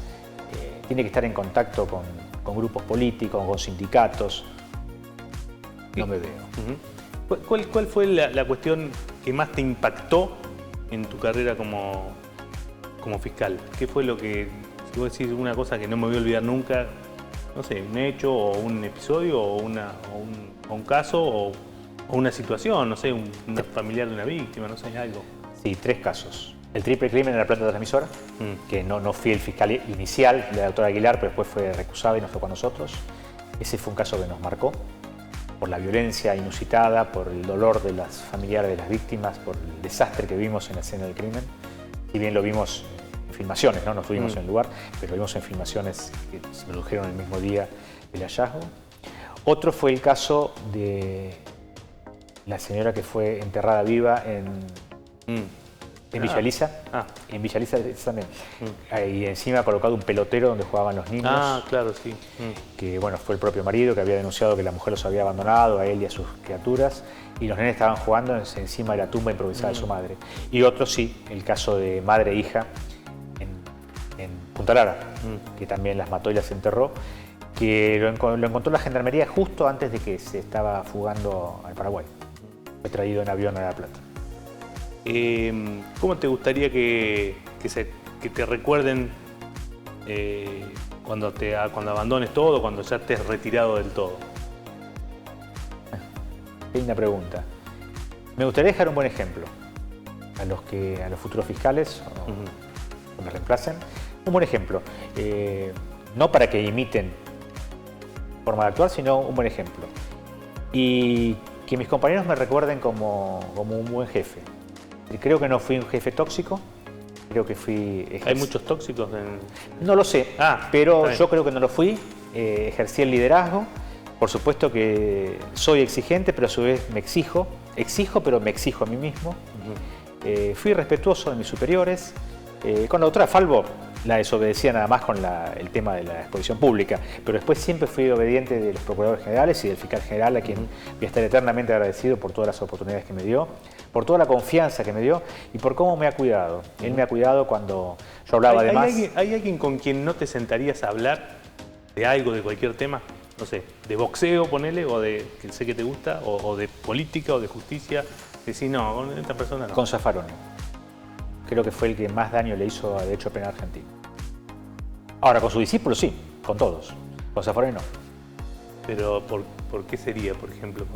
Tiene que estar en contacto con grupos políticos, con sindicatos. No me veo. ¿Cuál fue la cuestión que más te impactó en tu carrera como fiscal? ¿Qué fue lo que, si vos decís una cosa que no me voy a olvidar nunca, no sé, un hecho o un episodio o un caso o una situación, no sé, un familiar de una víctima, no sé, algo? Sí, 3 casos. El triple crimen en la planta transmisora, que no fui el fiscal inicial, la doctora Aguilar, pero después fue recusada y nos tocó a nosotros. Ese fue un caso que nos marcó por la violencia inusitada, por el dolor de las familiares de las víctimas, por el desastre que vimos en la escena del crimen. Si bien lo vimos en filmaciones, no estuvimos en el lugar, pero lo vimos en filmaciones que se produjeron el mismo día del hallazgo. Otro fue el caso de la señora que fue enterrada viva en Villa Elisa. En Villa Elisa también. Y encima colocado un pelotero donde jugaban los niños. Claro, sí. Que bueno, fue el propio marido que había denunciado que la mujer los había abandonado a él y a sus criaturas. Y los nenes estaban jugando encima de la tumba improvisada de su madre. Y otro sí, el caso de madre e hija en Punta Lara, que también las mató y las enterró. Que lo encontró la gendarmería justo antes de que se estaba fugando al Paraguay. Fue traído en avión a La Plata. ¿Cómo te gustaría que te recuerden cuando abandones todo, cuando ya estés retirado del todo? Qué linda pregunta. Me gustaría dejar un buen ejemplo a los futuros fiscales que me reemplacen. Un buen ejemplo. No para que imiten forma de actuar, sino un buen ejemplo. Y que mis compañeros me recuerden como un buen jefe. Creo que no fui un jefe tóxico, creo que fui... ¿Hay muchos tóxicos? No lo sé, pero yo creo que no lo fui. Ejercí el liderazgo. Por supuesto que soy exigente, pero a su vez me exijo. Pero me exijo a mí mismo. Fui respetuoso de mis superiores. Con la doctora Falvo la desobedecía nada más con el tema de la exposición pública, pero después siempre fui obediente de los procuradores generales y del fiscal general, a quien voy a estar eternamente agradecido por todas las oportunidades que me dio, por toda la confianza que me dio y por cómo me ha cuidado. Él me ha cuidado cuando yo hablaba de más. ¿Hay alguien con quien no te sentarías a hablar de algo, de cualquier tema? No sé, de boxeo, ponele, o de que sé que te gusta, o de política, o de justicia. Decís, no, con esta persona no. Con Zaffaroni. Creo que fue el que más daño le hizo a derecho penal argentino. Ahora, con sus discípulos sí, con todos. Con Zaffaroni no. Pero, ¿por qué sería, por ejemplo?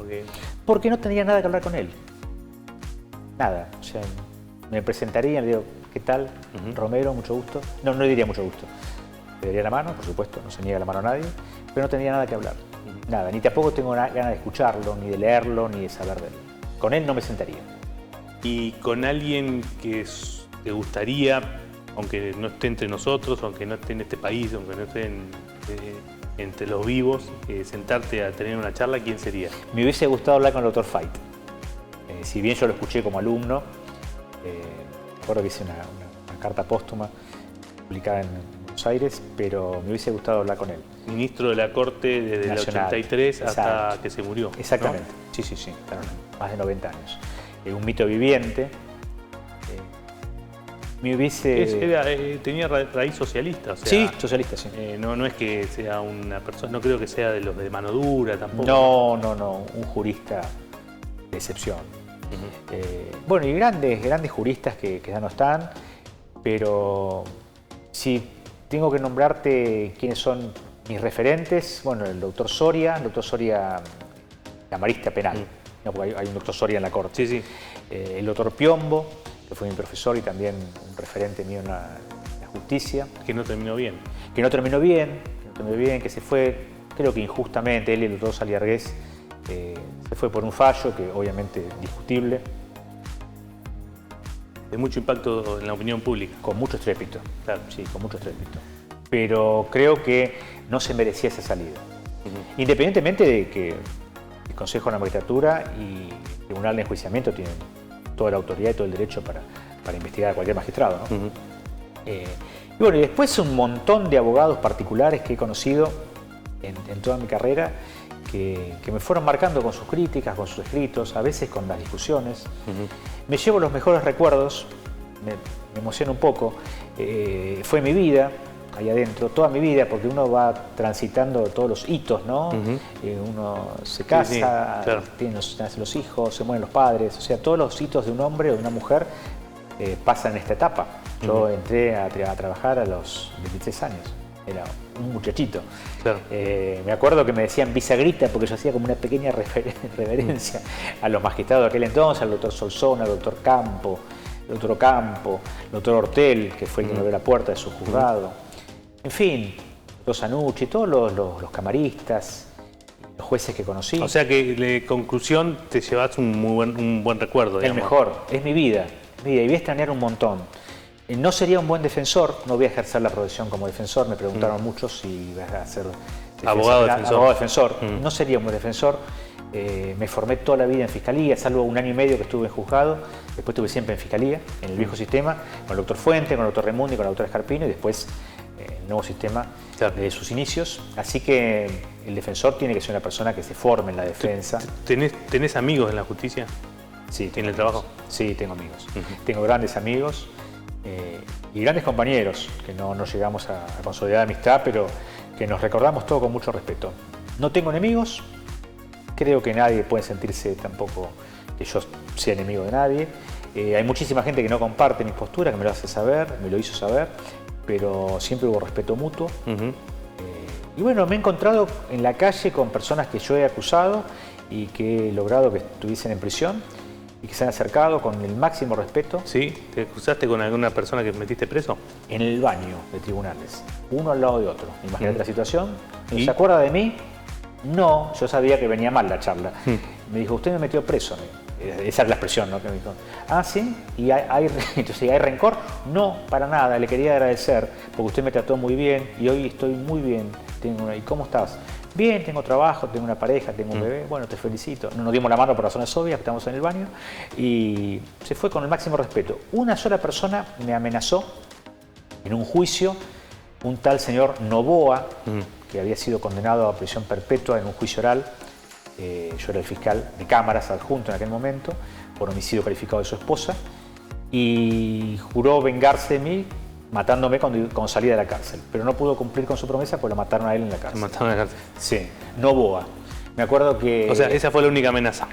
Porque no tendría nada que hablar con él. Nada. O sea, me presentaría, le digo, ¿qué tal? Romero, mucho gusto. No diría mucho gusto. Le daría la mano, por supuesto, no se niega la mano a nadie, pero no tendría nada que hablar. Nada, ni tampoco tengo ganas de escucharlo, ni de leerlo, ni de saber de él. Con él no me sentaría. ¿Y con alguien que te gustaría, aunque no esté entre nosotros, aunque no esté en este país, aunque no esté entre los vivos, sentarte a tener una charla, quién sería? Me hubiese gustado hablar con el Dr. Fait. Si bien yo lo escuché como alumno, recuerdo que hice una carta póstuma publicada en Buenos Aires, pero me hubiese gustado hablar con él. Ministro de la Corte desde el 83 hasta que se murió. Exactamente. ¿No? Sí, claro, más de 90 años. Un mito viviente. Me hubiese... tenía raíz socialista, o sea, sí, socialista, sí. No es que sea una persona, no creo que sea de los de mano dura tampoco. No, un jurista de excepción. Bueno, y grandes juristas que ya no están, pero si tengo que nombrarte quiénes son mis referentes, bueno, el doctor Soria, camarista penal, no, porque hay un doctor Soria en la corte. Sí. El doctor Piombo, que fue mi profesor y también un referente mío en la justicia. Que no terminó bien. Que no terminó bien, que se fue, creo que injustamente, él y el doctor Saliargués, se fue por un fallo que obviamente discutible. De mucho impacto en la opinión pública. Con mucho estrépito, claro. Sí, con mucho estrépito. Pero creo que no se merecía esa salida. Independientemente de que el Consejo de la Magistratura y el Tribunal de Enjuiciamiento tienen toda la autoridad y todo el derecho para investigar a cualquier magistrado, ¿no? Y bueno, y después un montón de abogados particulares que he conocido en toda mi carrera que me fueron marcando con sus críticas, con sus escritos, a veces con las discusiones. Me llevo los mejores recuerdos, me emociona un poco. Fue mi vida, ahí adentro, toda mi vida, porque uno va transitando todos los hitos, ¿no? Uno se casa, claro. Nacen los hijos, se mueren los padres, o sea, todos los hitos de un hombre o de una mujer pasan en esta etapa. Yo entré a trabajar a los 23 años, era un muchachito. Claro. Me acuerdo que me decían bisagrita porque yo hacía como una pequeña reverencia a los magistrados de aquel entonces, al doctor Solsona, al doctor Campo, el doctor Ocampo, el doctor Hortel, que fue el que me abrió la puerta de su juzgado. En fin, los Sanucci, todos los camaristas, los jueces que conocí. O sea que, de conclusión, te llevas un buen recuerdo, digamos. El mejor, es mi vida, y voy a extrañar un montón. No sería un buen defensor, no voy a ejercer la profesión como defensor, me preguntaron muchos si vas a ser abogado defensor. No sería un buen defensor. Me formé toda la vida en fiscalía, salvo un año y medio que estuve en juzgado. Después estuve siempre en fiscalía, en el viejo sistema, con el doctor Fuente, con el doctor Remundi, con el doctor Escarpino y después el nuevo sistema de sus inicios. Así que el defensor tiene que ser una persona que se forme en la defensa. ¿Tenés amigos en la justicia? Sí. ¿En el trabajo? Sí, tengo amigos. Tengo grandes amigos y grandes compañeros que no llegamos a consolidar amistad, pero que nos recordamos todo con mucho respeto. No tengo enemigos. Creo que nadie puede sentirse tampoco que yo sea enemigo de nadie. Hay muchísima gente que no comparte mis posturas, que me lo hace saber, me lo hizo saber, pero siempre hubo respeto mutuo. Y bueno, me he encontrado en la calle con personas que yo he acusado y que he logrado que estuviesen en prisión y que se han acercado con el máximo respeto. ¿Sí? ¿Te acusaste con alguna persona que metiste preso? En el baño de tribunales, uno al lado de otro. Imagínate la situación. ¿Se acuerda de mí? No, yo sabía que venía mal la charla. Me dijo, usted me metió preso. Esa es la expresión, ¿no? Que me dijo, ah, ¿sí? Entonces, ¿hay rencor? No, para nada. Le quería agradecer porque usted me trató muy bien y hoy estoy muy bien. ¿Y cómo estás? Bien, tengo trabajo, tengo una pareja, tengo un bebé. Bueno, te felicito. No nos dimos la mano por razones obvias, estamos en el baño. Y se fue con el máximo respeto. Una sola persona me amenazó en un juicio, un tal señor Novoa, que había sido condenado a prisión perpetua en un juicio oral. Yo era el fiscal de cámaras adjunto en aquel momento, por homicidio calificado de su esposa, y juró vengarse de mí matándome cuando salía de la cárcel. Pero no pudo cumplir con su promesa porque lo mataron a él en la cárcel. ¿Lo mataron en la cárcel? Sí, Novoa. Me acuerdo que... O sea, esa fue la única amenaza.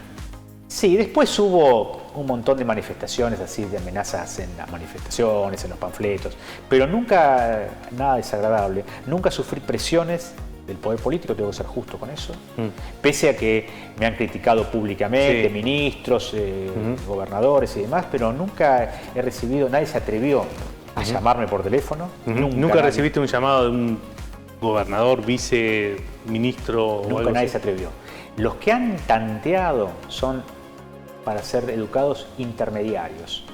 Sí, después hubo un montón de manifestaciones así, de amenazas en las manifestaciones, en los panfletos, pero nunca nada desagradable. Nunca sufrí presiones del poder político, tengo que ser justo con eso, pese a que me han criticado públicamente, ministros, gobernadores y demás, pero nunca he recibido, nadie se atrevió a llamarme por teléfono. ¿Nunca recibiste un llamado de un gobernador, viceministro? Nunca nadie se atrevió. Los que han tanteado son para ser educados intermediarios,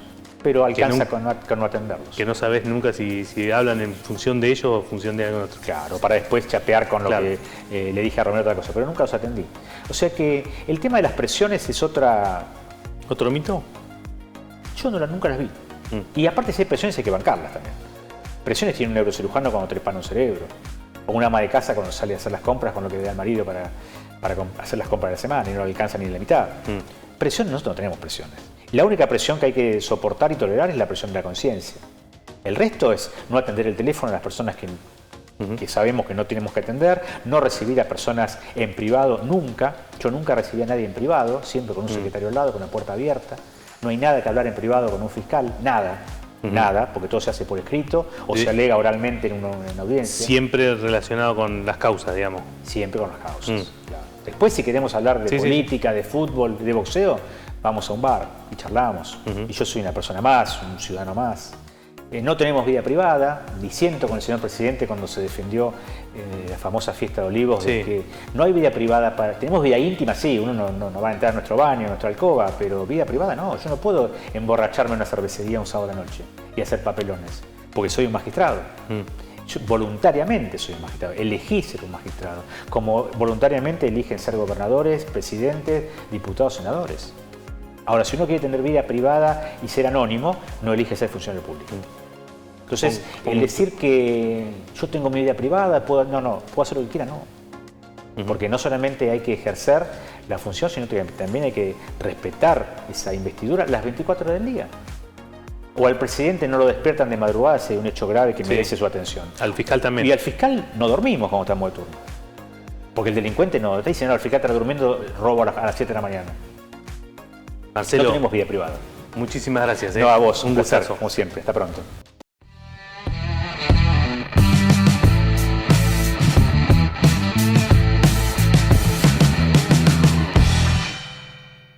pero alcanza con no atenderlos. Que no sabes nunca si hablan en función de ellos o en función de algún otro. Claro, para después chapear con lo que le dije a Romero otra cosa, pero nunca los atendí. O sea que el tema de las presiones es otra... ¿Otro mito? Yo nunca las vi. Y aparte si hay presiones hay que bancarlas también. Presiones tiene un neurocirujano cuando trepana un cerebro, o una ama de casa cuando sale a hacer las compras con lo que le da al marido para para hacer las compras de la semana y no alcanza ni la mitad. Presión, nosotros no tenemos presiones. La única presión que hay que soportar y tolerar es la presión de la conciencia. El resto es no atender el teléfono a las personas que sabemos que no tenemos que atender, no recibir a personas en privado nunca. Yo nunca recibí a nadie en privado, siempre con un secretario al lado, con la puerta abierta. No hay nada que hablar en privado con un fiscal, nada. Nada, porque todo se hace por escrito o se alega oralmente en una audiencia. Siempre relacionado con las causas, digamos. Siempre con las causas, claro. Después, si queremos hablar de política, de fútbol, de boxeo, vamos a un bar y charlamos. Y yo soy una persona más, un ciudadano más. No tenemos vida privada, disiento con el señor presidente cuando se defendió la famosa fiesta de Olivos, de que no hay vida privada, tenemos vida íntima, sí, uno no va a entrar a nuestro baño, a nuestra alcoba, pero vida privada no, yo no puedo emborracharme en una cervecería un sábado a la noche y hacer papelones, porque soy un magistrado. Yo voluntariamente soy un magistrado, elegí ser un magistrado, como voluntariamente eligen ser gobernadores, presidentes, diputados, senadores. Ahora, si uno quiere tener vida privada y ser anónimo, no elige ser funcionario público. Entonces, el decir que yo tengo mi vida privada, puedo hacer lo que quiera, no. Porque no solamente hay que ejercer la función, sino que también hay que respetar esa investidura las 24 horas del día. O al presidente no lo despiertan de madrugada si hay un hecho grave que merece su atención. Al fiscal también. Y al fiscal no dormimos cuando estamos de turno. Porque el delincuente no, te dicen, no, el fiscal está durmiendo, robo a las 7 de la mañana. Marcelo, no tenemos vida privada. Muchísimas gracias. No, a vos, un placer, gustazo. como siempre. Hasta pronto.